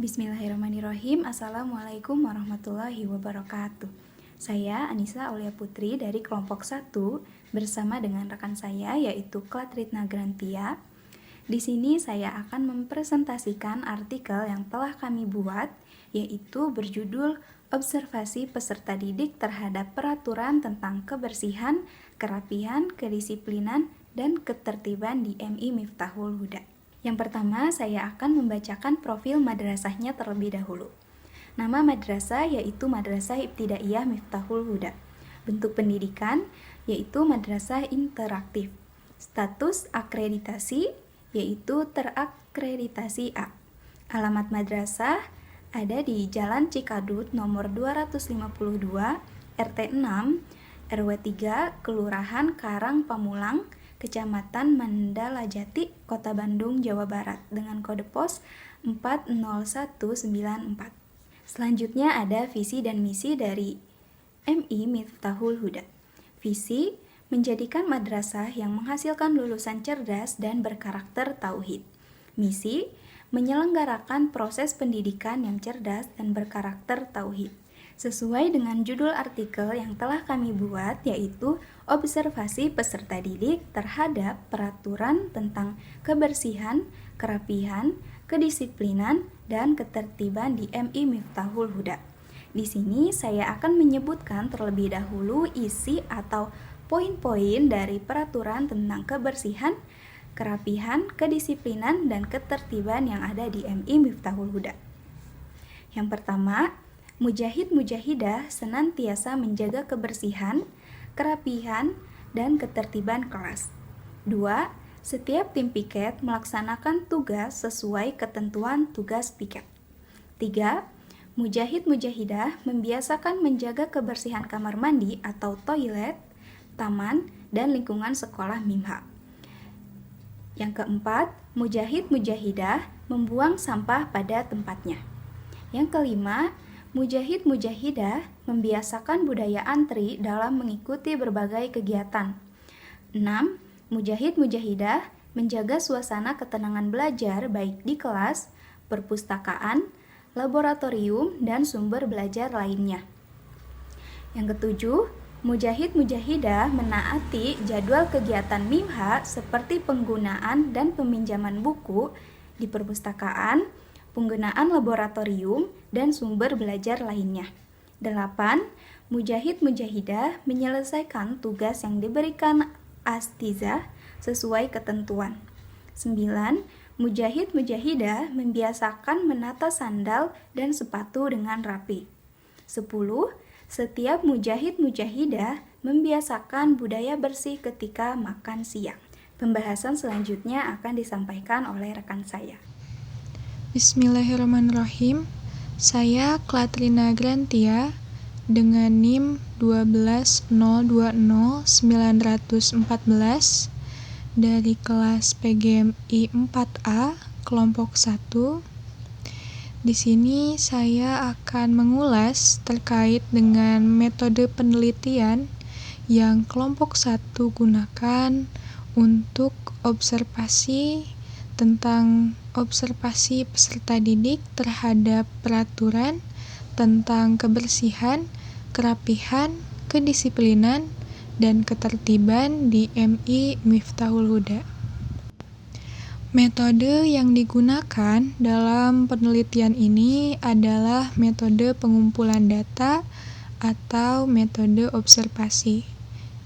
Bismillahirrahmanirrahim. Assalamualaikum warahmatullahi wabarakatuh. Saya Anissa Aulia Putri dari kelompok 1 bersama dengan rekan saya yaitu Klatritna Grantia. Di sini saya akan mempresentasikan artikel yang telah kami buat yaitu berjudul Observasi Peserta Didik Terhadap Peraturan tentang Kebersihan, Kerapihan, Kedisiplinan, dan Ketertiban di MI Miftahul Huda. Yang pertama, saya akan membacakan profil madrasahnya terlebih dahulu. Nama madrasah yaitu Madrasah Ibtidaiyah Miftahul Huda. Bentuk pendidikan yaitu madrasah interaktif. Status akreditasi yaitu terakreditasi A. Alamat madrasah ada di Jalan Cikadut nomor 252, RT 6, RW 3, Kelurahan Karang Pamulang, Kecamatan Mandalajati, Kota Bandung, Jawa Barat dengan kode pos 40194. Selanjutnya ada visi dan misi dari MI Miftahul Huda. Visi menjadikan madrasah yang menghasilkan lulusan cerdas dan berkarakter tauhid. Misi menyelenggarakan proses pendidikan yang cerdas dan berkarakter tauhid. Sesuai dengan judul artikel yang telah kami buat yaitu Observasi Peserta Didik Terhadap Peraturan tentang Kebersihan, Kerapihan, Kedisiplinan, dan Ketertiban di MI Miftahul Huda. Di sini saya akan menyebutkan terlebih dahulu isi atau poin-poin dari peraturan tentang kebersihan, kerapihan, kedisiplinan, dan ketertiban yang ada di MI Miftahul Huda. Yang pertama, Mujahid-mujahidah senantiasa menjaga kebersihan, kerapihan, dan ketertiban kelas. 2. Setiap tim piket melaksanakan tugas sesuai ketentuan tugas piket. 3. Mujahid-mujahidah membiasakan menjaga kebersihan kamar mandi atau toilet, taman, dan lingkungan sekolah MIMHA. Yang keempat, mujahid-mujahidah membuang sampah pada tempatnya. Yang kelima, Mujahid-mujahidah membiasakan budaya antri dalam mengikuti berbagai kegiatan. 6. Mujahid-mujahidah menjaga suasana ketenangan belajar baik di kelas, perpustakaan, laboratorium, dan sumber belajar lainnya. Yang ketujuh, Mujahid-mujahidah menaati jadwal kegiatan MIMHA seperti penggunaan dan peminjaman buku di perpustakaan, penggunaan laboratorium, dan sumber belajar lainnya. 8. Mujahid-mujahidah menyelesaikan tugas yang diberikan astizah sesuai ketentuan. 9. Mujahid-mujahidah membiasakan menata sandal dan sepatu dengan rapi. 10. Setiap mujahid-mujahidah membiasakan budaya bersih ketika makan siang. Pembahasan selanjutnya akan disampaikan oleh rekan saya. Bismillahirrahmanirrahim. Saya Klatritna Grantia dengan NIM 12020-914 dari kelas PGMI 4A kelompok 1. Di sini saya akan mengulas terkait dengan metode penelitian yang kelompok 1 gunakan untuk observasi tentang observasi peserta didik terhadap peraturan tentang kebersihan, kerapihan, kedisiplinan, dan ketertiban di MI Miftahul Huda. Metode yang digunakan dalam penelitian ini adalah metode pengumpulan data atau metode observasi,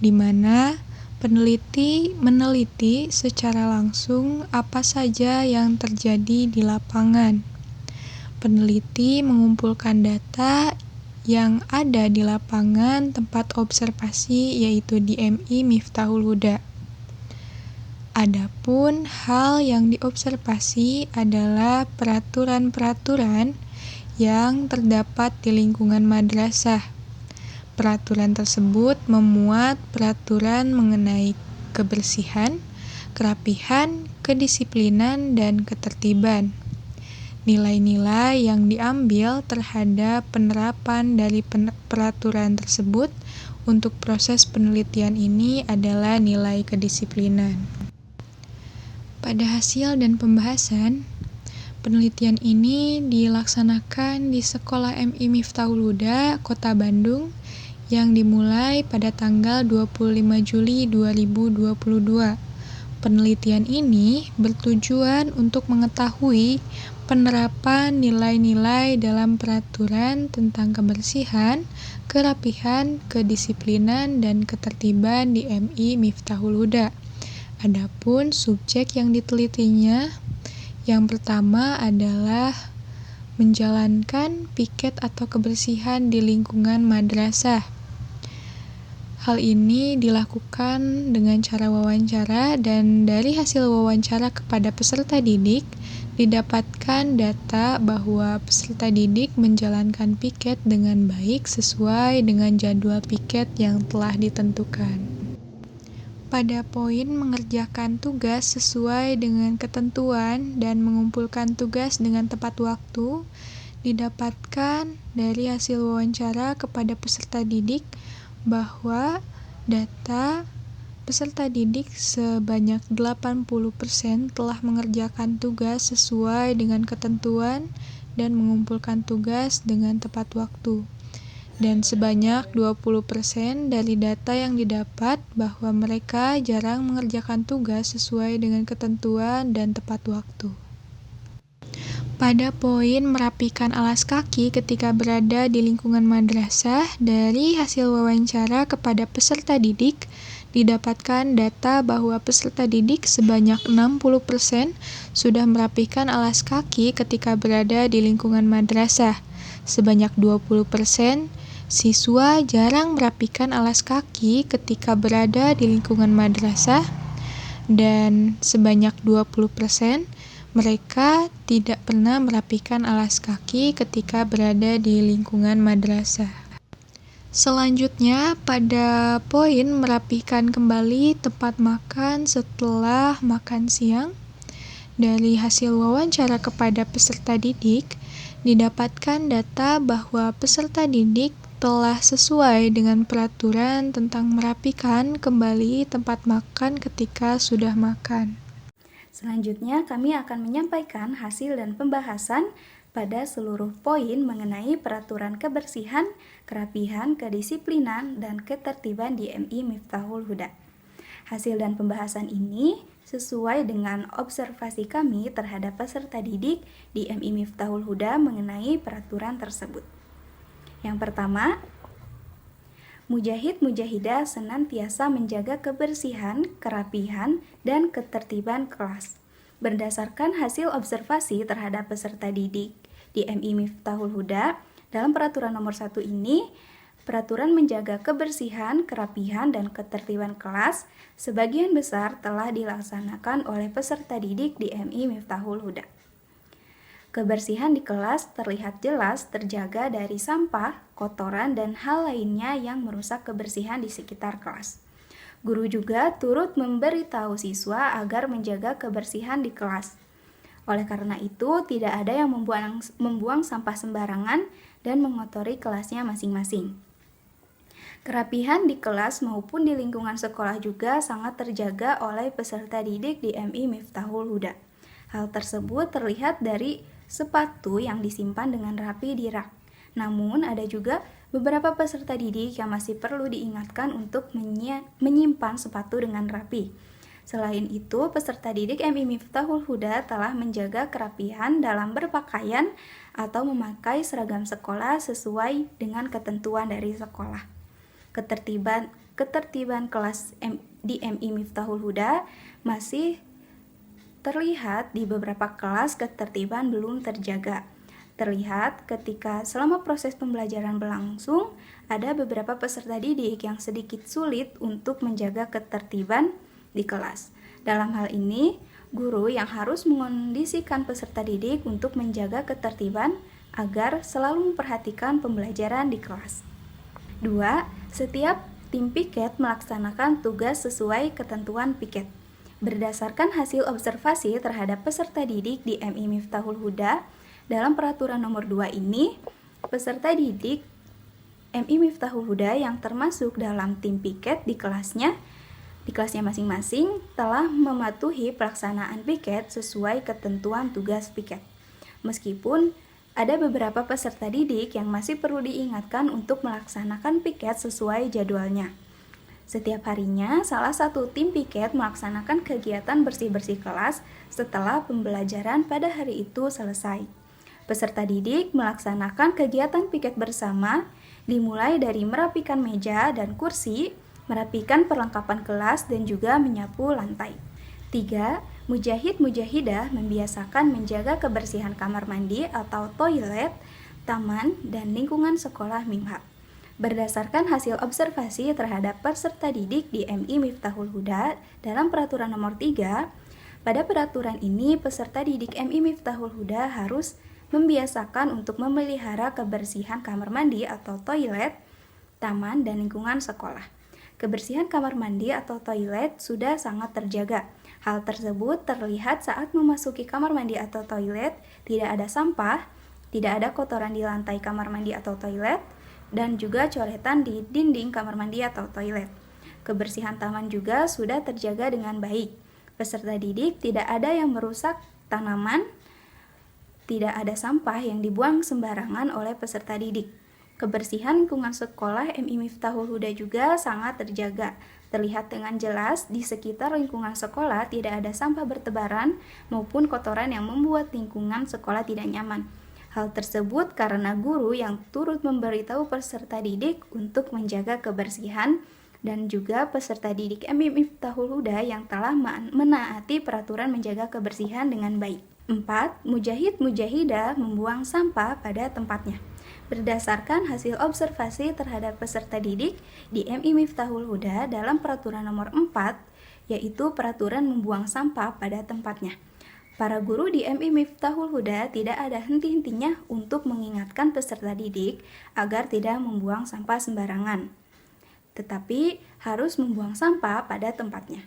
di mana peneliti meneliti secara langsung apa saja yang terjadi di lapangan. Peneliti mengumpulkan data yang ada di lapangan tempat observasi yaitu di MI Miftahul Huda. Adapun hal yang diobservasi adalah peraturan-peraturan yang terdapat di lingkungan madrasah. Peraturan tersebut memuat peraturan mengenai kebersihan, kerapihan, kedisiplinan, dan ketertiban. Nilai-nilai yang diambil terhadap penerapan dari peraturan tersebut untuk proses penelitian ini adalah nilai kedisiplinan. Pada hasil dan pembahasan, Penelitian ini dilaksanakan di Sekolah MI Miftahul Huda, Kota Bandung, yang dimulai pada tanggal 25 Juli 2022. Penelitian ini bertujuan untuk mengetahui penerapan nilai-nilai dalam peraturan tentang kebersihan, kerapihan, kedisiplinan, dan ketertiban di MI Miftahul Huda. Adapun subjek yang ditelitinya, yang pertama adalah menjalankan piket atau kebersihan di lingkungan madrasah. Hal ini dilakukan dengan cara wawancara, dan dari hasil wawancara kepada peserta didik didapatkan data bahwa peserta didik menjalankan piket dengan baik sesuai dengan jadwal piket yang telah ditentukan. Pada poin mengerjakan tugas sesuai dengan ketentuan dan mengumpulkan tugas dengan tepat waktu, didapatkan dari hasil wawancara kepada peserta didik bahwa data peserta didik sebanyak 80% telah mengerjakan tugas sesuai dengan ketentuan dan mengumpulkan tugas dengan tepat waktu. Dan sebanyak 20% dari data yang didapat bahwa mereka jarang mengerjakan tugas sesuai dengan ketentuan dan tepat waktu. Pada poin merapikan alas kaki ketika berada di lingkungan madrasah, dari hasil wawancara kepada peserta didik, didapatkan data bahwa peserta didik sebanyak 60% sudah merapikan alas kaki ketika berada di lingkungan madrasah. Sebanyak 20% siswa jarang merapikan alas kaki ketika berada di lingkungan madrasah, dan sebanyak 20% mereka tidak pernah merapikan alas kaki ketika berada di lingkungan madrasah. Selanjutnya, pada poin merapikan kembali tempat makan setelah makan siang, dari hasil wawancara kepada peserta didik, didapatkan data bahwa peserta didik telah sesuai dengan peraturan tentang merapikan kembali tempat makan ketika sudah makan. Selanjutnya, kami akan menyampaikan hasil dan pembahasan pada seluruh poin mengenai peraturan kebersihan, kerapihan, kedisiplinan, dan ketertiban di MI Miftahul Huda. Hasil dan pembahasan ini sesuai dengan observasi kami terhadap peserta didik di MI Miftahul Huda mengenai peraturan tersebut. Yang pertama, mujahid-mujahidah senantiasa menjaga kebersihan, kerapihan, dan ketertiban kelas. Berdasarkan hasil observasi terhadap peserta didik di MI Miftahul Huda, dalam peraturan nomor 1 ini, peraturan menjaga kebersihan, kerapihan, dan ketertiban kelas sebagian besar telah dilaksanakan oleh peserta didik di MI Miftahul Huda. Kebersihan di kelas terlihat jelas terjaga dari sampah, kotoran, dan hal lainnya yang merusak kebersihan di sekitar kelas. Guru juga turut memberitahu siswa agar menjaga kebersihan di kelas. Oleh karena itu, tidak ada yang membuang sampah sembarangan dan mengotori kelasnya masing-masing. Kerapihan di kelas maupun di lingkungan sekolah juga sangat terjaga oleh peserta didik di MI Miftahul Huda. Hal tersebut terlihat dari sepatu yang disimpan dengan rapi di rak. Namun, ada juga beberapa peserta didik yang masih perlu diingatkan untuk menyimpan sepatu dengan rapi. Selain itu, peserta didik MI Miftahul Huda telah menjaga kerapihan dalam berpakaian atau memakai seragam sekolah sesuai dengan ketentuan dari sekolah. Ketertiban kelas di MI Miftahul Huda masih terlihat di beberapa kelas ketertiban belum terjaga. Terlihat ketika selama proses pembelajaran berlangsung, ada beberapa peserta didik yang sedikit sulit untuk menjaga ketertiban di kelas. Dalam hal ini, guru yang harus mengondisikan peserta didik untuk menjaga ketertiban agar selalu memperhatikan pembelajaran di kelas. 2. Setiap tim piket melaksanakan tugas sesuai ketentuan piket. Berdasarkan hasil observasi terhadap peserta didik di MI Miftahul Huda, dalam peraturan nomor 2 ini, peserta didik MI Miftahul Huda yang termasuk dalam tim piket di kelasnya masing-masing telah mematuhi pelaksanaan piket sesuai ketentuan tugas piket. Meskipun ada beberapa peserta didik yang masih perlu diingatkan untuk melaksanakan piket sesuai jadwalnya. Setiap harinya, salah satu tim piket melaksanakan kegiatan bersih-bersih kelas setelah pembelajaran pada hari itu selesai. Peserta didik melaksanakan kegiatan piket bersama, dimulai dari merapikan meja dan kursi, merapikan perlengkapan kelas, dan juga menyapu lantai. 3. Mujahid-mujahidah membiasakan menjaga kebersihan kamar mandi atau toilet, taman, dan lingkungan sekolah MIMHA. Berdasarkan hasil observasi terhadap peserta didik di MI Miftahul Huda dalam peraturan nomor 3, pada peraturan ini peserta didik MI Miftahul Huda harus membiasakan untuk memelihara kebersihan kamar mandi atau toilet, taman, dan lingkungan sekolah. Kebersihan kamar mandi atau toilet sudah sangat terjaga. Hal tersebut terlihat saat memasuki kamar mandi atau toilet, tidak ada sampah, tidak ada kotoran di lantai kamar mandi atau toilet, dan juga coretan di dinding kamar mandi atau toilet. Kebersihan taman juga sudah terjaga dengan baik. Peserta didik tidak ada yang merusak tanaman, tidak ada sampah yang dibuang sembarangan oleh peserta didik. Kebersihan lingkungan sekolah MI Miftahul Huda juga sangat terjaga. Terlihat dengan jelas di sekitar lingkungan sekolah tidak ada sampah bertebaran maupun kotoran yang membuat lingkungan sekolah tidak nyaman. Hal tersebut karena guru yang turut memberitahu peserta didik untuk menjaga kebersihan dan juga peserta didik MI Miftahul Huda yang telah menaati peraturan menjaga kebersihan dengan baik. 4. Mujahid-mujahidah membuang sampah pada tempatnya. Berdasarkan hasil observasi terhadap peserta didik di MI Miftahul Huda dalam peraturan nomor 4, yaitu peraturan membuang sampah pada tempatnya. Para guru di MI Miftahul Huda tidak ada henti-hentinya untuk mengingatkan peserta didik agar tidak membuang sampah sembarangan, tetapi harus membuang sampah pada tempatnya.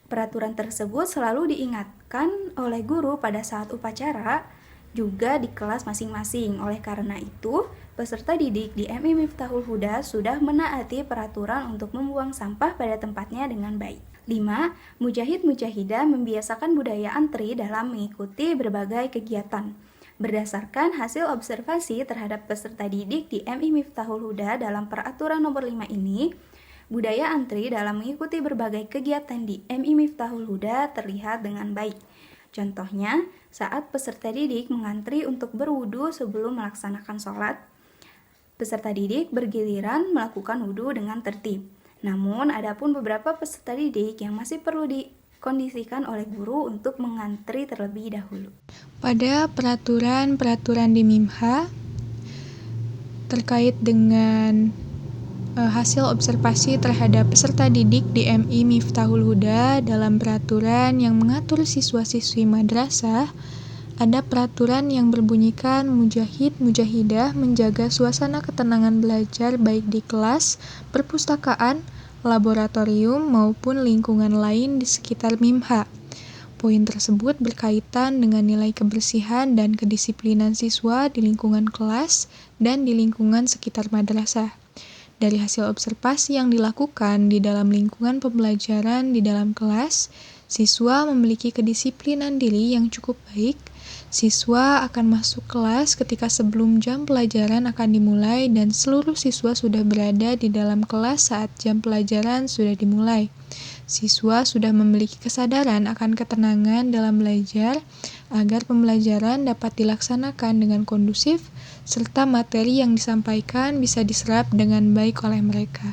Peraturan tersebut selalu diingatkan oleh guru pada saat upacara, juga di kelas masing-masing. Oleh karena itu, peserta didik di MI Miftahul Huda sudah menaati peraturan untuk membuang sampah pada tempatnya dengan baik. 5. Mujahid-mujahidah membiasakan budaya antri dalam mengikuti berbagai kegiatan. Berdasarkan hasil observasi terhadap peserta didik di MI Miftahul Huda dalam peraturan nomor 5 ini, budaya antri dalam mengikuti berbagai kegiatan di MI Miftahul Huda terlihat dengan baik. Contohnya, saat peserta didik mengantri untuk berwudu sebelum melaksanakan sholat, peserta didik bergiliran melakukan wudu dengan tertib. Namun, ada pun beberapa peserta didik yang masih perlu dikondisikan oleh guru untuk mengantri terlebih dahulu. Pada peraturan-peraturan di MIMHA terkait dengan hasil observasi terhadap peserta didik di MI Miftahul Huda dalam peraturan yang mengatur siswa-siswi madrasah, ada peraturan yang berbunyikan mujahid-mujahidah menjaga suasana ketenangan belajar baik di kelas, perpustakaan, laboratorium, maupun lingkungan lain di sekitar MIMHA. Poin tersebut berkaitan dengan nilai kebersihan dan kedisiplinan siswa di lingkungan kelas dan di lingkungan sekitar madrasah. Dari hasil observasi yang dilakukan di dalam lingkungan pembelajaran di dalam kelas, siswa memiliki kedisiplinan diri yang cukup baik. Siswa akan masuk kelas ketika sebelum jam pelajaran akan dimulai dan seluruh siswa sudah berada di dalam kelas saat jam pelajaran sudah dimulai. Siswa sudah memiliki kesadaran akan ketenangan dalam belajar agar pembelajaran dapat dilaksanakan dengan kondusif, serta materi yang disampaikan bisa diserap dengan baik oleh mereka.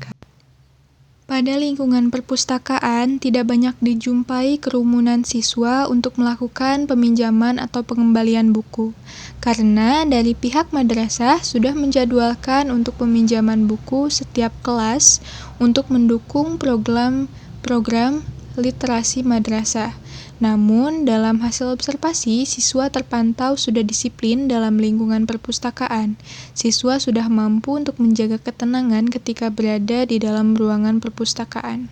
Pada lingkungan perpustakaan, tidak banyak dijumpai kerumunan siswa untuk melakukan peminjaman atau pengembalian buku, karena dari pihak madrasah sudah menjadwalkan untuk peminjaman buku setiap kelas untuk mendukung program literasi madrasah. Namun, dalam hasil observasi, siswa terpantau sudah disiplin dalam lingkungan perpustakaan. Siswa sudah mampu untuk menjaga ketenangan ketika berada di dalam ruangan perpustakaan.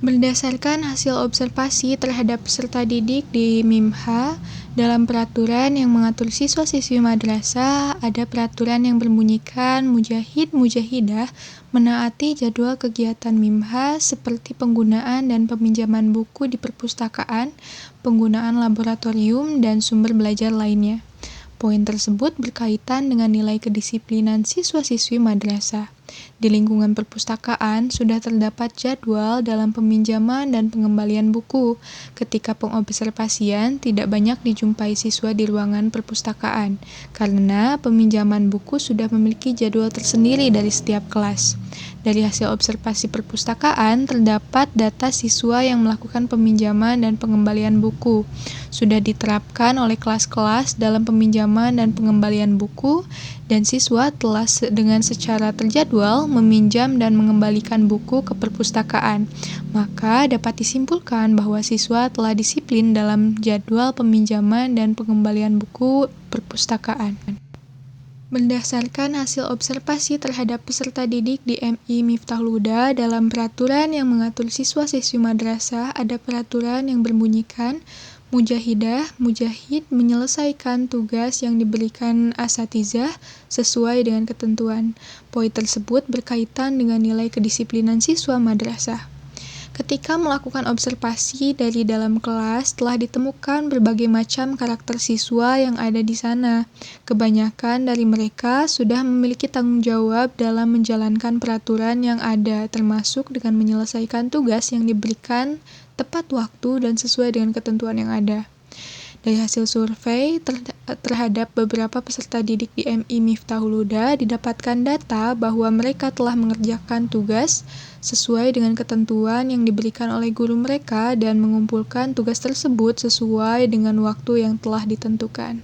Berdasarkan hasil observasi terhadap peserta didik di MIMHA, dalam peraturan yang mengatur siswa-siswi madrasah, ada peraturan yang berbunyikan mujahid-mujahidah menaati jadwal kegiatan MIMHA seperti penggunaan dan peminjaman buku di perpustakaan, penggunaan laboratorium, dan sumber belajar lainnya. Poin tersebut berkaitan dengan nilai kedisiplinan siswa-siswi madrasah. Di lingkungan perpustakaan sudah terdapat jadwal dalam peminjaman dan pengembalian buku. Ketika pengobservasian tidak banyak dijumpai siswa di ruangan perpustakaan, karena peminjaman buku sudah memiliki jadwal tersendiri dari setiap kelas. Dari hasil observasi perpustakaan, terdapat data siswa yang melakukan peminjaman dan pengembalian buku. Sudah diterapkan oleh kelas-kelas dalam peminjaman dan pengembalian buku, dan siswa telah dengan secara terjadwal meminjam dan mengembalikan buku ke perpustakaan. Maka dapat disimpulkan bahwa siswa telah disiplin dalam jadwal peminjaman dan pengembalian buku perpustakaan. Berdasarkan hasil observasi terhadap peserta didik di MI Miftahul Huda, dalam peraturan yang mengatur siswa-siswi madrasah ada peraturan yang berbunyikan mujahidah, mujahid menyelesaikan tugas yang diberikan asatizah sesuai dengan ketentuan. Poin tersebut berkaitan dengan nilai kedisiplinan siswa madrasah. Ketika melakukan observasi dari dalam kelas, telah ditemukan berbagai macam karakter siswa yang ada di sana. Kebanyakan dari mereka sudah memiliki tanggung jawab dalam menjalankan peraturan yang ada, termasuk dengan menyelesaikan tugas yang diberikan tepat waktu dan sesuai dengan ketentuan yang ada. Dari hasil survei terhadap beberapa peserta didik di MI Miftahul Huda, didapatkan data bahwa mereka telah mengerjakan tugas sesuai dengan ketentuan yang diberikan oleh guru mereka dan mengumpulkan tugas tersebut sesuai dengan waktu yang telah ditentukan.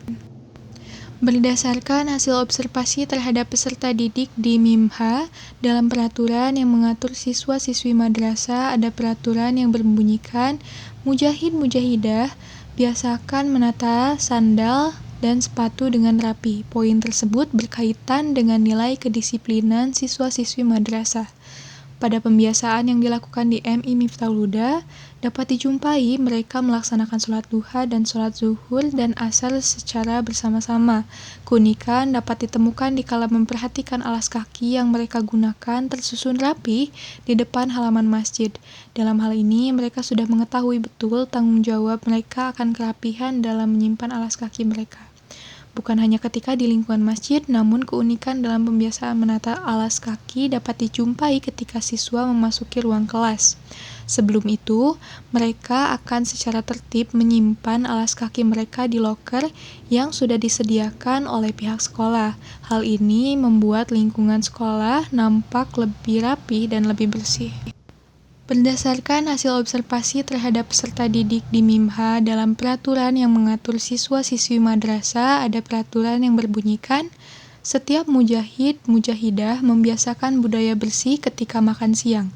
Berdasarkan hasil observasi terhadap peserta didik di MIMHA, dalam peraturan yang mengatur siswa-siswi madrasah ada peraturan yang berbunyikan mujahid-mujahidah biasakan menata sandal dan sepatu dengan rapi. Poin tersebut berkaitan dengan nilai kedisiplinan siswa-siswi madrasah. Pada pembiasaan yang dilakukan di MI Miftahul Huda, dapat dijumpai mereka melaksanakan sholat duha dan sholat zuhur dan asar secara bersama-sama. Keunikan dapat ditemukan dikala memperhatikan alas kaki yang mereka gunakan tersusun rapi di depan halaman masjid. Dalam hal ini, mereka sudah mengetahui betul tanggung jawab mereka akan kerapihan dalam menyimpan alas kaki mereka. Bukan hanya ketika di lingkungan masjid, namun keunikan dalam pembiasaan menata alas kaki dapat dijumpai ketika siswa memasuki ruang kelas. Sebelum itu, mereka akan secara tertib menyimpan alas kaki mereka di loker yang sudah disediakan oleh pihak sekolah. Hal ini membuat lingkungan sekolah nampak lebih rapi dan lebih bersih. Berdasarkan hasil observasi terhadap peserta didik di MIMHA dalam peraturan yang mengatur siswa-siswi madrasah ada peraturan yang berbunyikan setiap mujahid, mujahidah membiasakan budaya bersih ketika makan siang.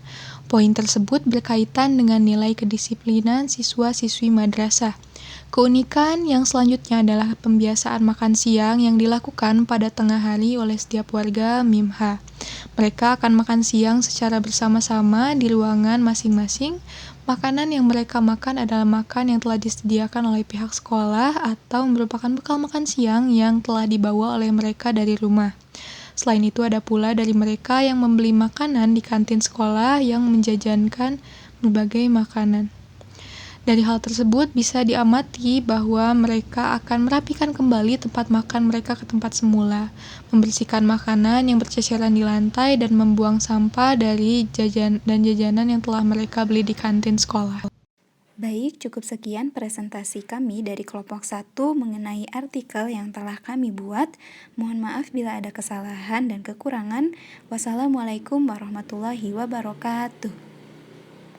Poin tersebut berkaitan dengan nilai kedisiplinan siswa-siswi madrasah. Keunikan yang selanjutnya adalah pembiasaan makan siang yang dilakukan pada tengah hari oleh setiap warga MIMHA. Mereka akan makan siang secara bersama-sama di ruangan masing-masing. Makanan yang mereka makan adalah makan yang telah disediakan oleh pihak sekolah atau merupakan bekal makan siang yang telah dibawa oleh mereka dari rumah. Selain itu ada pula dari mereka yang membeli makanan di kantin sekolah yang menjajankan berbagai makanan. Dari hal tersebut bisa diamati bahwa mereka akan merapikan kembali tempat makan mereka ke tempat semula, membersihkan makanan yang berceceran di lantai dan membuang sampah dari jajanan yang telah mereka beli di kantin sekolah. Baik, cukup sekian presentasi kami dari kelompok 1 mengenai artikel yang telah kami buat. Mohon maaf bila ada kesalahan dan kekurangan. Wassalamualaikum warahmatullahi wabarakatuh.